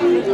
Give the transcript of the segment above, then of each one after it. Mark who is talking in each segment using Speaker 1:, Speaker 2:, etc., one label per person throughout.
Speaker 1: Thank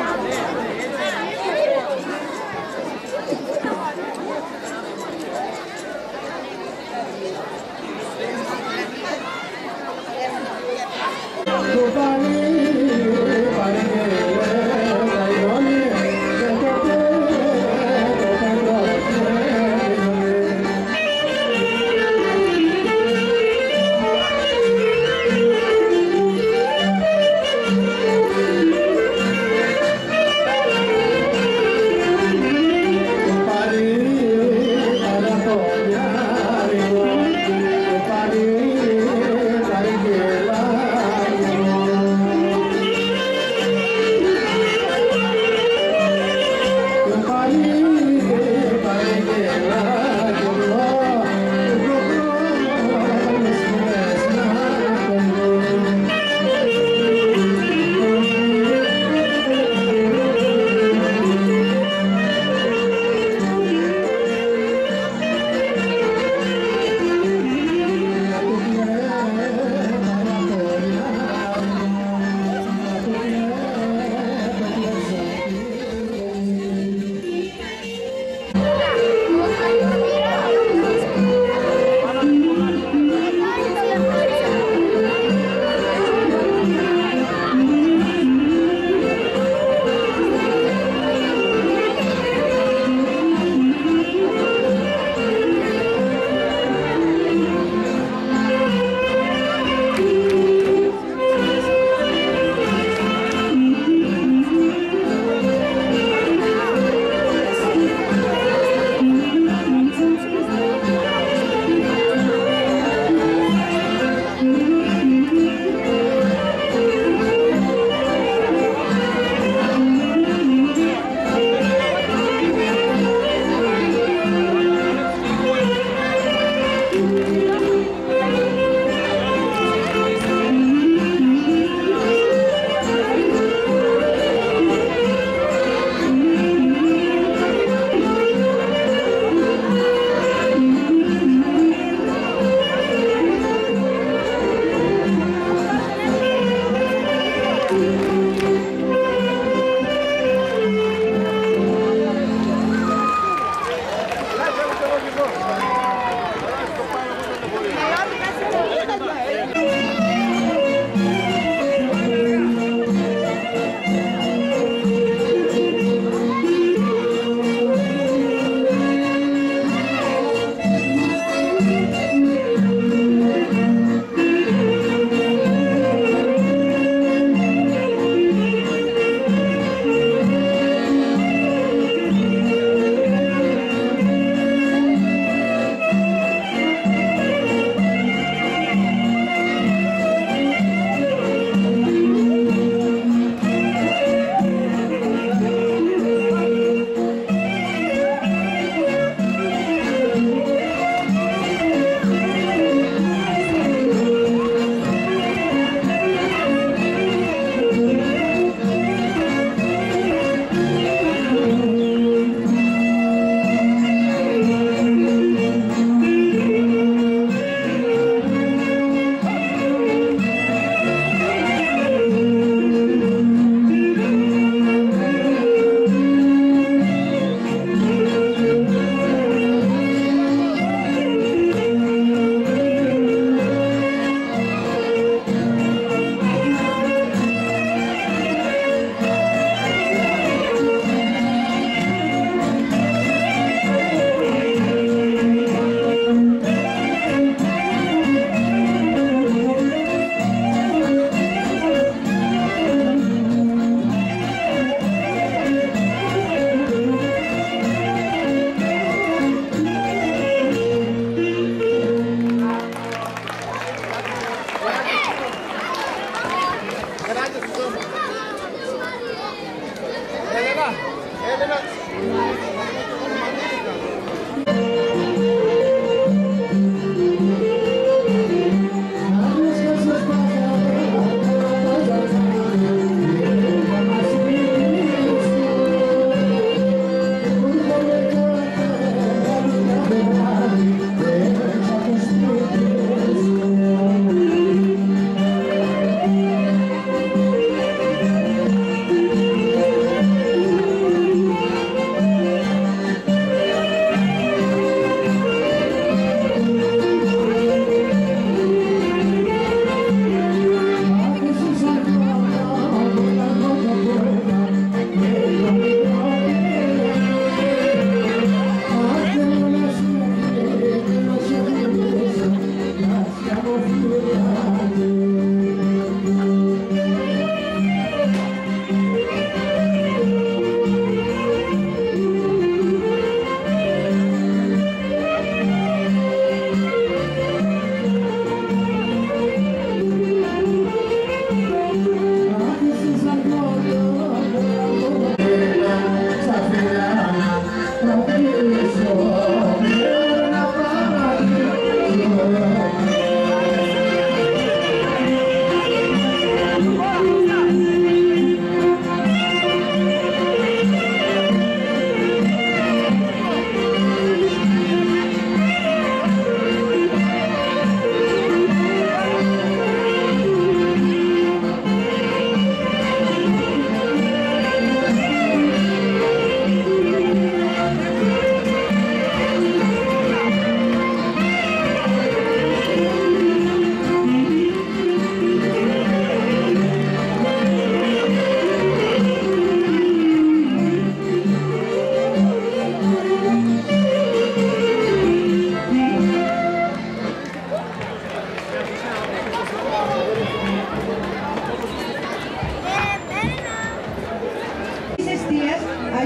Speaker 1: you.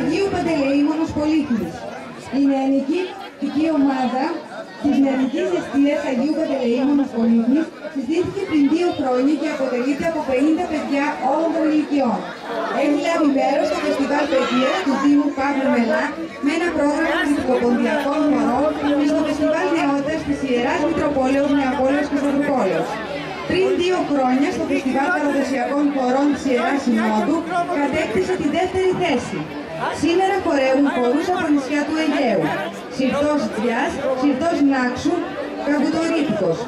Speaker 1: Αγίου Παντελεήμονος Πολύχνης. Η νεανική ομάδα της νεανικής εστίας Αγίου Παντελεήμονος Πολύχνης συστήθηκε πριν 2 χρόνια και αποτελείται από 50 παιδιά όλων των ηλικιών. Έχει λάβει μέρος στο φεστιβάλ παιδείας του Δήμου Παύλου Μελά με ένα πρόγραμμα κριτικοπονδιακών χορών και στο φεστιβάλ νεότητας της Ιεράς Μητροπόλεως Νεαπόλεως και Πρωτοπόλεως. Πριν 2 χρόνια στο φεστιβάλ παραδοσιακών χορών της Ιεράς Συνόδου κατέκτησε τη 2η θέση. Σήμερα χορεύουν χορούς από νησιά του Αιγαίου. Συρτός Τζιάς, Συρτός Νάξου, Καβουτορύπικος.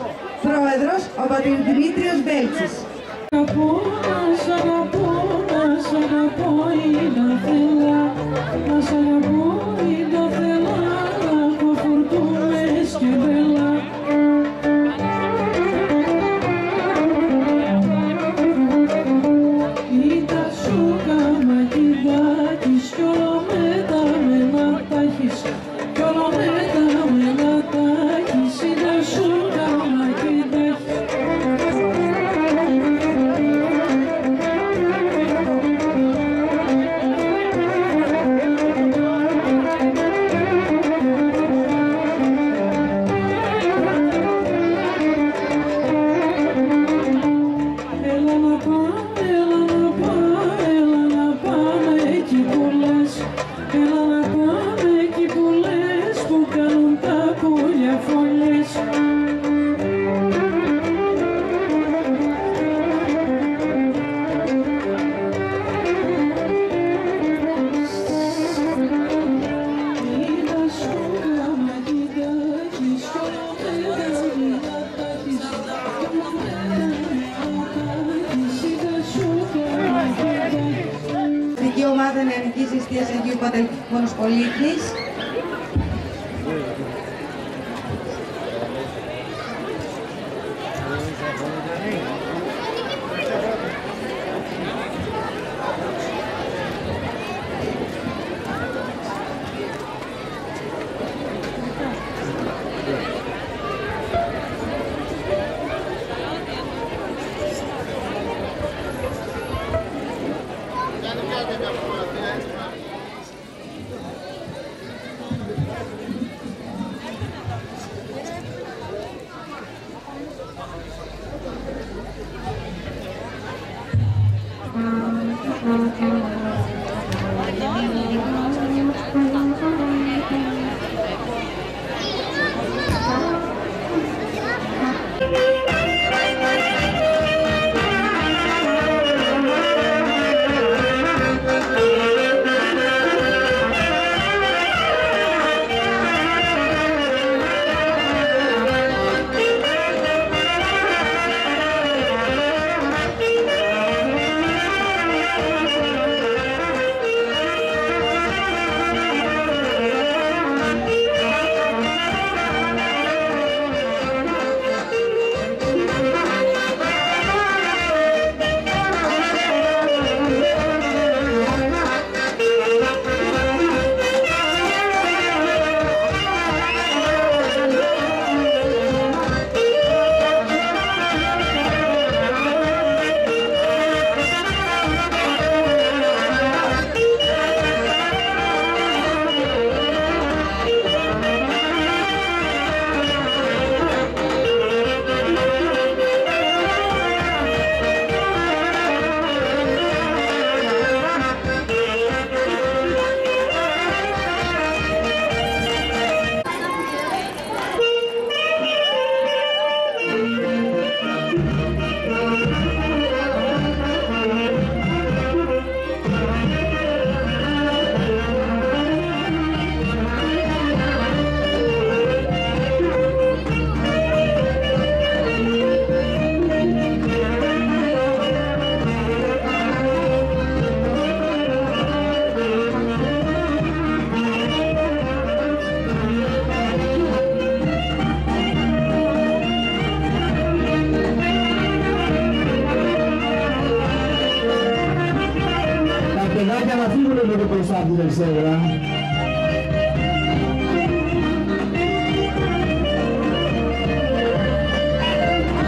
Speaker 1: Πρόεδρος ο πατήρ Δημήτριος Μπέλτσης. Η ομάδα νεανικής εστίας Αγίου Παντελεήμονος Πολύχνης.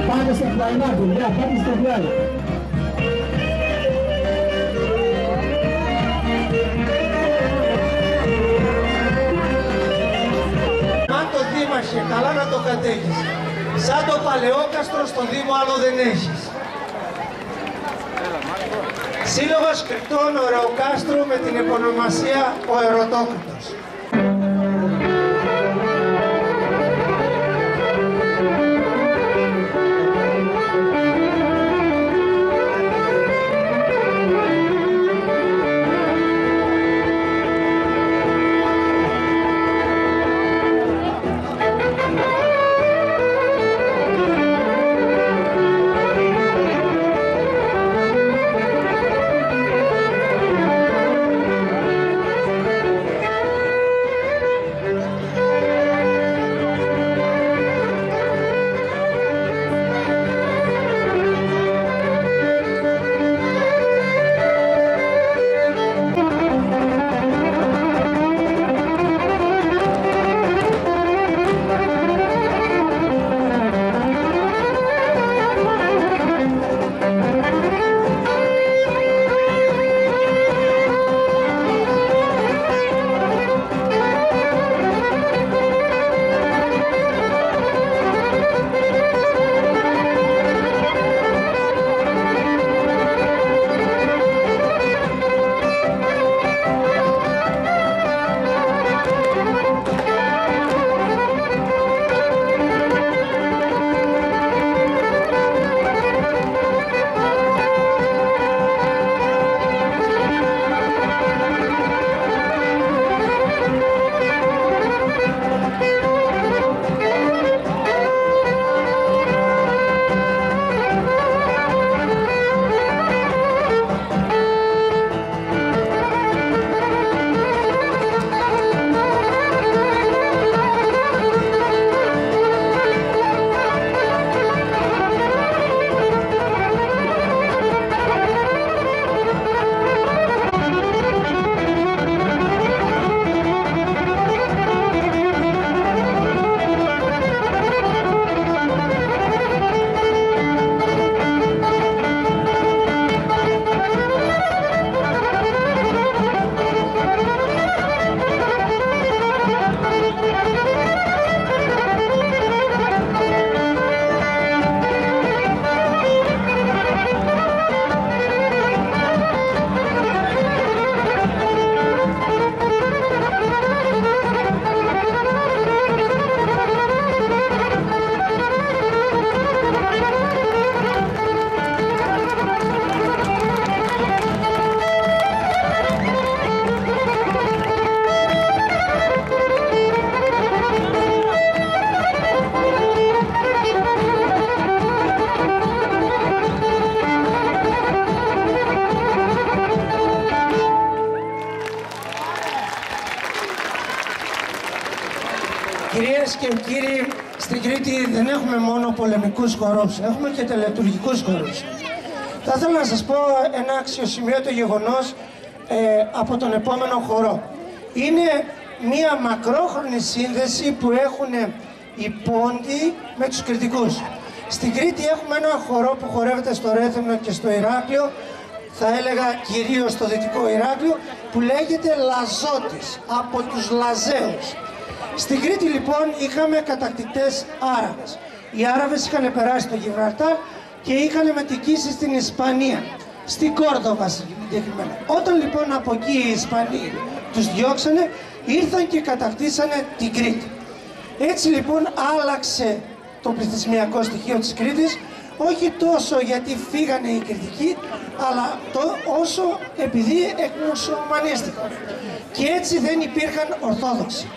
Speaker 1: Πάμε στα πλαϊνά, δουλειά, πάμε στα πλάι.
Speaker 2: Σαν το Παλαιόκαστρο στο Δήμο άλλο δεν έχεις. Σύλλογος Κρητών Ωρεοκάστρου με την επωνυμασία ο Ερωτόκριτος.
Speaker 3: Κυρίες και κύριοι, στην Κρήτη δεν έχουμε μόνο πολεμικούς χορούς, έχουμε και τελετουργικούς χορούς. Θα ήθελα να σας πω ένα αξιοσημείωτο γεγονός από τον επόμενο χορό. Είναι μία μακρόχρονη σύνδεση που έχουν οι Πόντιοι με τους Κρητικούς. Στην Κρήτη έχουμε ένα χορό που χορεύεται στο Ρέθυμνο και στο Ηράκλειο, θα έλεγα κυρίως στο Δυτικό Ηράκλειο, που λέγεται Λαζότης, από τους Λαζαίους. Στην Κρήτη λοιπόν είχαμε κατακτητές Άραβες. Οι Άραβες είχαν περάσει το Γιβραλτάρ και είχαν μετικήσει στην Ισπανία, στην Κόρδοβα συγκεκριμένα. Όταν λοιπόν από εκεί οι Ισπανοί τους διώξανε, ήρθαν και κατακτήσανε την Κρήτη. Έτσι λοιπόν άλλαξε το πληθυσμιακό στοιχείο της Κρήτης, όχι τόσο γιατί φύγανε οι Κρητικοί, αλλά όσο επειδή εκμουσουλμανίστηκαν. Και έτσι δεν υπήρχαν Ορθόδοξοι.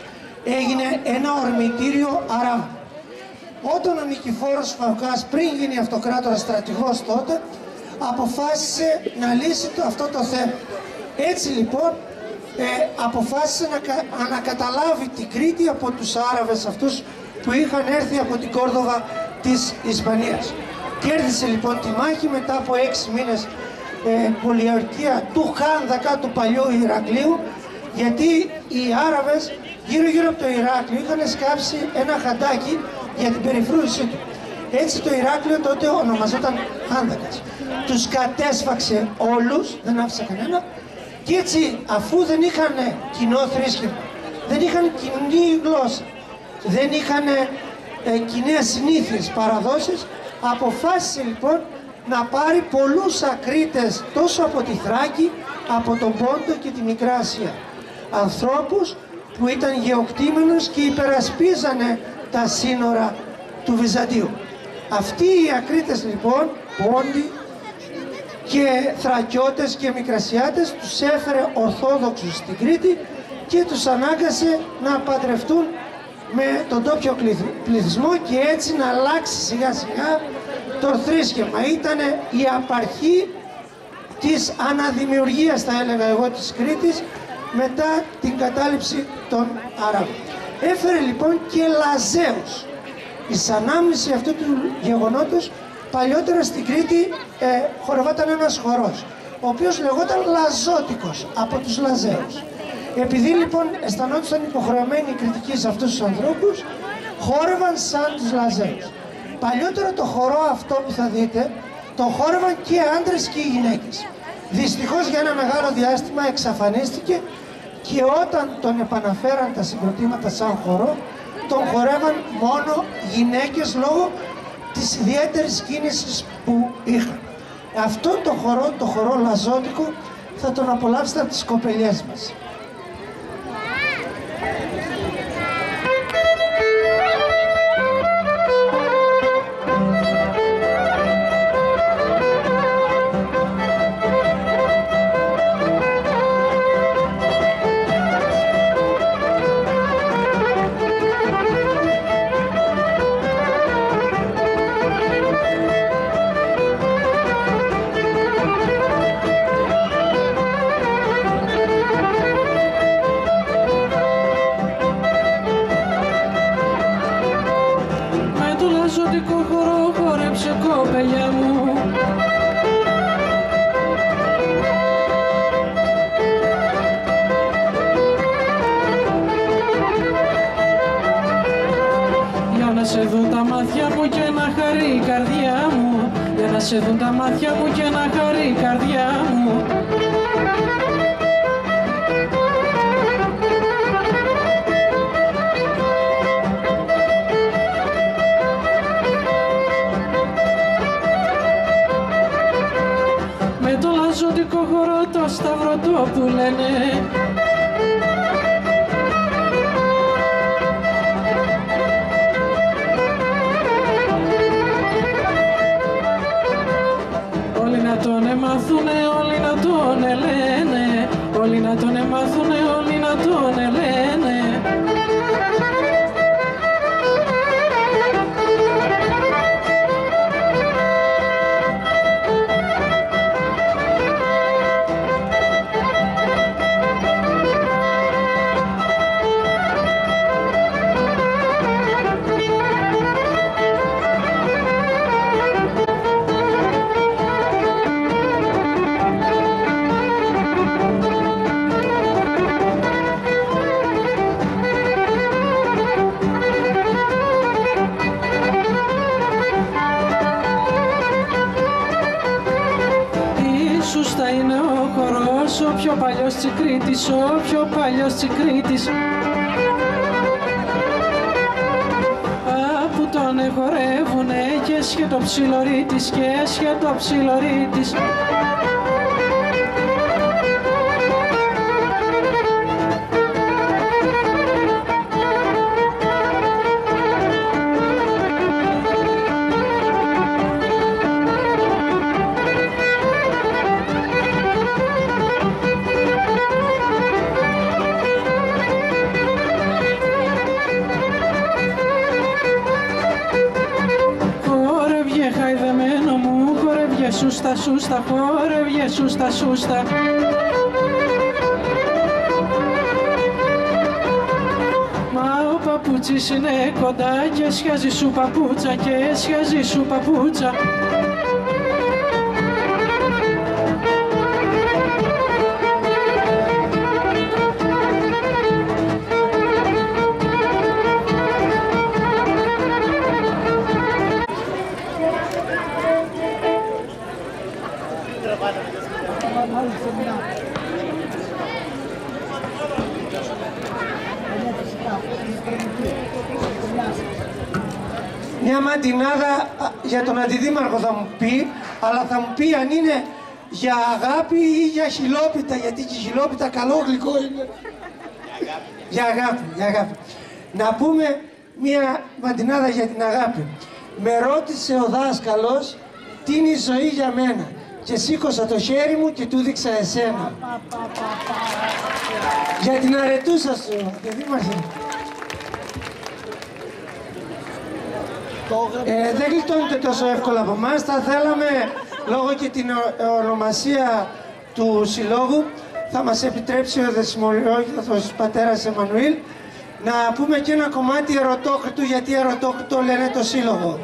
Speaker 3: Έγινε ένα ορμητήριο Αράβων. Όταν ο Νικηφόρος Φαουκάς, πριν γίνει αυτοκράτορας στρατηγός τότε, αποφάσισε να λύσει αυτό το θέμα. Έτσι λοιπόν αποφάσισε να ανακαταλάβει την Κρήτη από τους Άραβες αυτούς που είχαν έρθει από την Κόρδοβα της Ισπανίας. Κέρδισε λοιπόν τη μάχη μετά από 6 μήνες πολιορκία του Χάνδακα του παλιού Ηρακλείου, γιατί οι Άραβες γύρω από το Ηράκλειο είχαν σκάψει ένα χαντάκι για την περιφρούρησή του. Έτσι το Ηράκλειο τότε ονομαζόταν Χάνδακας. Τους κατέσφαξε όλους, δεν άφησε κανένα, και έτσι αφού δεν είχαν κοινό θρήσκευμα, δεν είχαν κοινή γλώσσα, δεν είχαν κοινές συνήθειες, παραδόσεις, αποφάσισε λοιπόν να πάρει πολλούς ακρίτες τόσο από τη Θράκη, από τον Πόντο και τη Μικρά Ασία. Ανθρώπους που ήταν γεωκτήμενος και υπερασπίζανε τα σύνορα του Βυζαντίου. Αυτοί οι ακρίτες λοιπόν, Πόντοι και Θρακιώτες και Μικρασιάτες, τους έφερε Ορθόδοξους στην Κρήτη και τους ανάγκασε να παντρευτούν με τον τόπιο πληθυσμό και έτσι να αλλάξει σιγά σιγά το θρήσκευμα. Ήτανε η απαρχή της αναδημιουργίας, θα έλεγα εγώ, της Κρήτης μετά την κατάληψη των Αράβων. Έφερε λοιπόν και Λαζαίους. Εις ανάμνηση αυτού του γεγονότος, παλιότερα στην Κρήτη χορευόταν ένας χορός, ο οποίος λεγόταν Λαζότικος, από τους Λαζαίους. Επειδή λοιπόν αισθανόντουσαν υποχρεωμένοι οι κριτικοί σε αυτούς τους ανθρώπους, χόρευαν σαν τους Λαζαίους. Παλιότερα το χορό αυτό που θα δείτε, το χόρευαν και άντρες και γυναίκες. Δυστυχώς για ένα μεγάλο διάστημα εξαφανίστηκε και όταν τον επαναφέραν τα συγκροτήματα σαν χορό, τον χορεύαν μόνο γυναίκες λόγω της ιδιαίτερης κίνησης που είχαν. Αυτό το χορό Λαζότικο, θα τον απολαύσετε από τις κοπελιές μας.
Speaker 4: Σε δουν τα μάτια μου και να χαρεί η καρδιά μου. Με το λαζωτικό χορό το σταυρωτό που λένε, τον εμάθουνε όλοι να τον ελένε, όλοι να τον εμάθουνε όλοι να τον ελένε. Ο πιο παλιός Τσικρίτης, ο πιο παλιός Τσικρίτης, που τον χορεύουνε και σχέτο ψιλορίτης και σχέτο ψιλορίτης. Σούστα, σούστα, χόρευε, σούστα, σούστα. Μα ο παπούτσις είναι κοντά και σχιάζει σου παπούτσα και σχιάζει σου παπούτσα.
Speaker 3: Μια μαντινάδα για τον αντιδήμαρχο θα μου πει, αλλά θα μου πει αν είναι για αγάπη ή για χιλόπιτα, γιατί και χιλόπιτα καλό γλυκό είναι. Για αγάπη, για αγάπη. Να πούμε μια μαντινάδα για την αγάπη. Με ρώτησε ο δάσκαλος τι είναι η ζωή για μένα και σήκωσα το χέρι μου και του δείξα εσένα. Για την αρετούσα σου, δήμαρχε. Δεν γλιτώνεται τόσο εύκολα από εμάς. Θα θέλαμε, λόγω και την ονομασία του συλλόγου, θα μας επιτρέψει ο δεσμολογικός πατέρας Εμμανουήλ να πούμε και ένα κομμάτι Ερωτόκριτου, γιατί Ερωτόκριτο λένε το σύλλογο.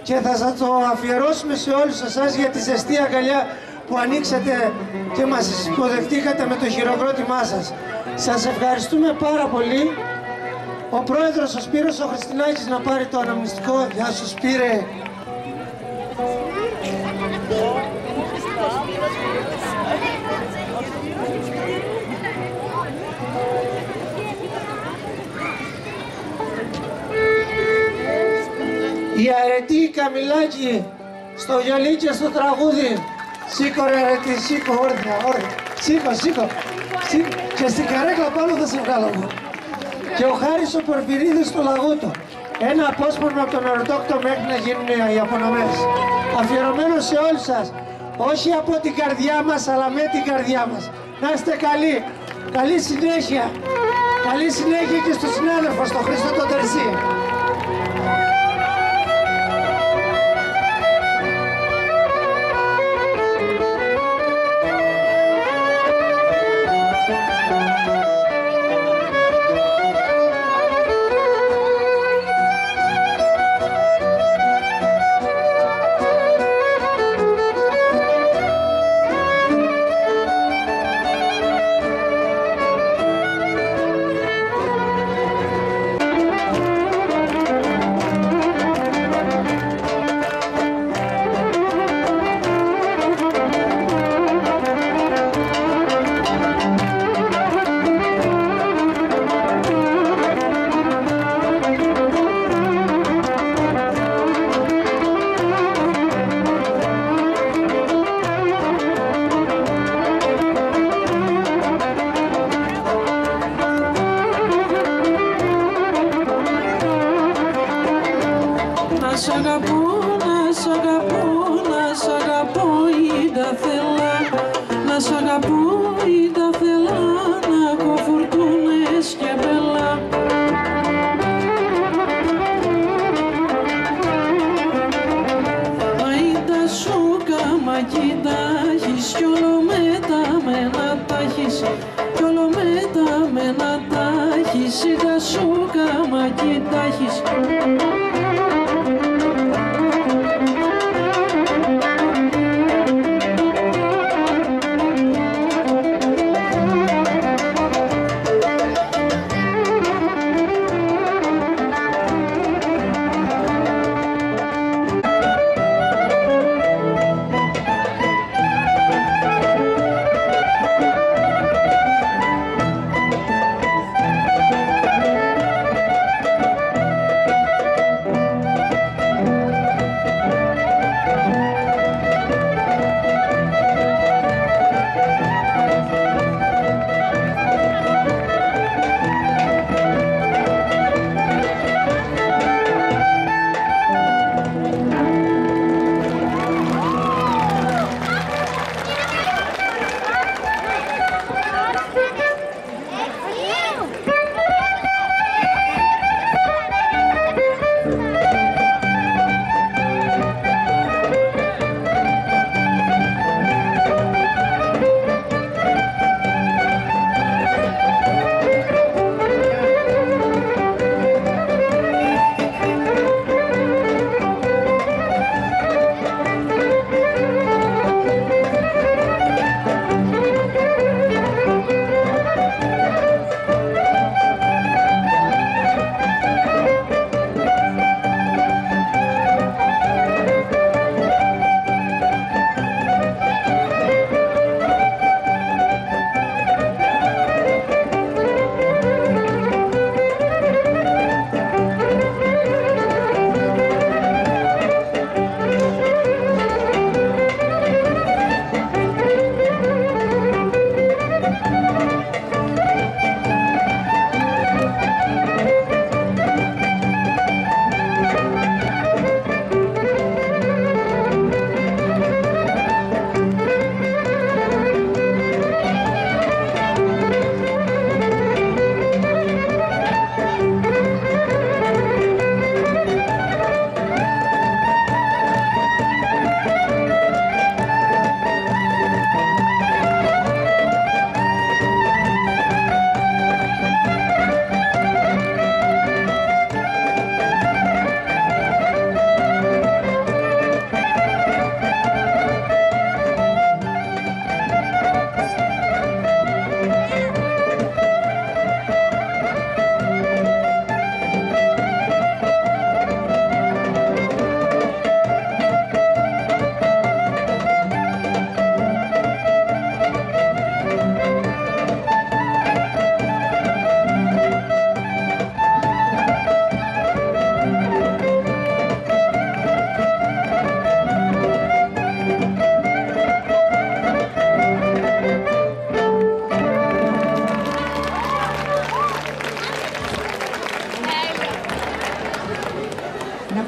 Speaker 3: Και θα σας το αφιερώσουμε σε όλους εσάς για τη ζεστή αγκαλιά που ανοίξατε και μας υποδεχτήκατε με το χειροκρότημά σας. Σας ευχαριστούμε πάρα πολύ. Ο πρόεδρος ο Σπύρος ο Χριστινάκης να πάρει το αναμνηστικό. Γεια σου Σπύρε. Η αρετή Καμιλάκη στο γυαλί και στο τραγούδι. Σήκω ρε αρετή, σήκω όρθια, όρθια. Σήκω. Και στην καρέκλα πάνω θα σε βγάλω εγώ. Και ο Χάρης ο Πορφυρίδης στο λαγούτο. Ένα απόσπασμα από τον Ερωτόκριτο μέχρι να γίνουν οι απονομές. Αφιερωμένο σε όλους σας. Όχι από την καρδιά μας, αλλά με την καρδιά μας. Να είστε καλοί. Καλή συνέχεια. Καλή συνέχεια και στο συνάδελφο, στον Χρήστο τον Τερσί.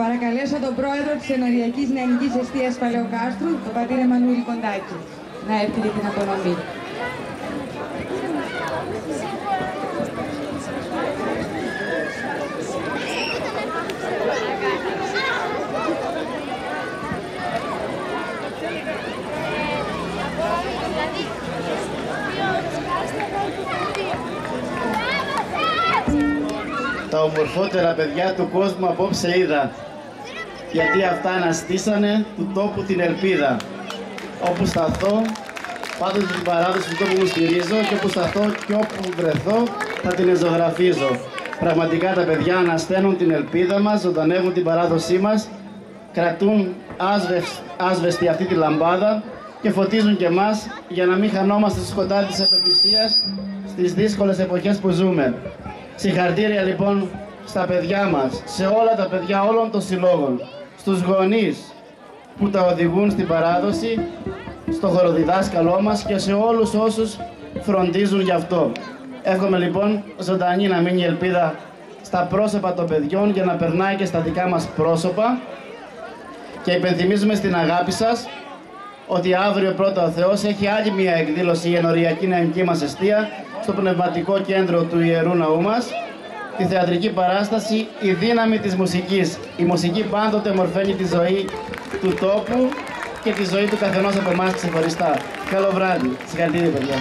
Speaker 1: παρακαλέσω τον πρόεδρο της Ενοριακής Νεανικής Εστίας Παλαιοκάστρου, τον πατήρ Εμμανουήλ Κοντάκη, να έρθει για την απονομή.
Speaker 5: Τα ομορφότερα παιδιά του κόσμου απόψε είδα, γιατί αυτά αναστήσανε του τόπου την ελπίδα. Όπου σταθώ, πάντοτε την παράδοση του τόπου μου στηρίζω, και όπου σταθώ και όπου βρεθώ θα την ζωγραφίζω. Πραγματικά τα παιδιά ανασταίνουν την ελπίδα μας, ζωντανεύουν την παράδοσή μας, κρατούν άσβεστη αυτή τη λαμπάδα και φωτίζουν και εμάς για να μην χανόμαστε στο σκοτάδι της απελπισίας στις δύσκολες εποχές που ζούμε. Συγχαρητήρια λοιπόν στα παιδιά μας, σε όλα τα παιδιά όλων των συλλόγων, στους γονείς που τα οδηγούν στην παράδοση, στο χοροδιδάσκαλό μας και σε όλους όσους φροντίζουν γι' αυτό. Εύχομαι λοιπόν ζωντανή να μείνει η ελπίδα στα πρόσωπα των παιδιών για να περνάει και στα δικά μας πρόσωπα, και υπενθυμίζουμε στην αγάπη σας ότι αύριο πρώτα ο Θεός έχει άλλη μια εκδήλωση η Ενοριακή Νεανική μας Εστία στο πνευματικό κέντρο του Ιερού Ναού μας, τη θεατρική παράσταση «Η δύναμη της μουσικής». Η μουσική πάντοτε μορφαίνει τη ζωή του τόπου και τη ζωή του καθενός από εμάς ξεχωριστά. Καλό βράδυ. Συγχαρητήρια παιδιά.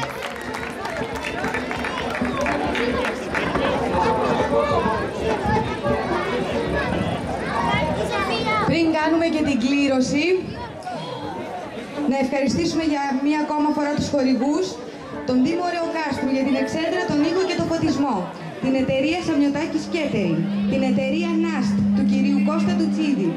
Speaker 1: Πριν κάνουμε και την κλήρωση, να ευχαριστήσουμε για μία ακόμα φορά τους χορηγούς, τον Δήμο Ρεοκάστρου για την εξέδρα, τον ήχο και το φωτισμό, την εταιρεία Σαμιωτάκης Catering, την εταιρεία NAST του κυρίου Κώστα Τουτσίδη.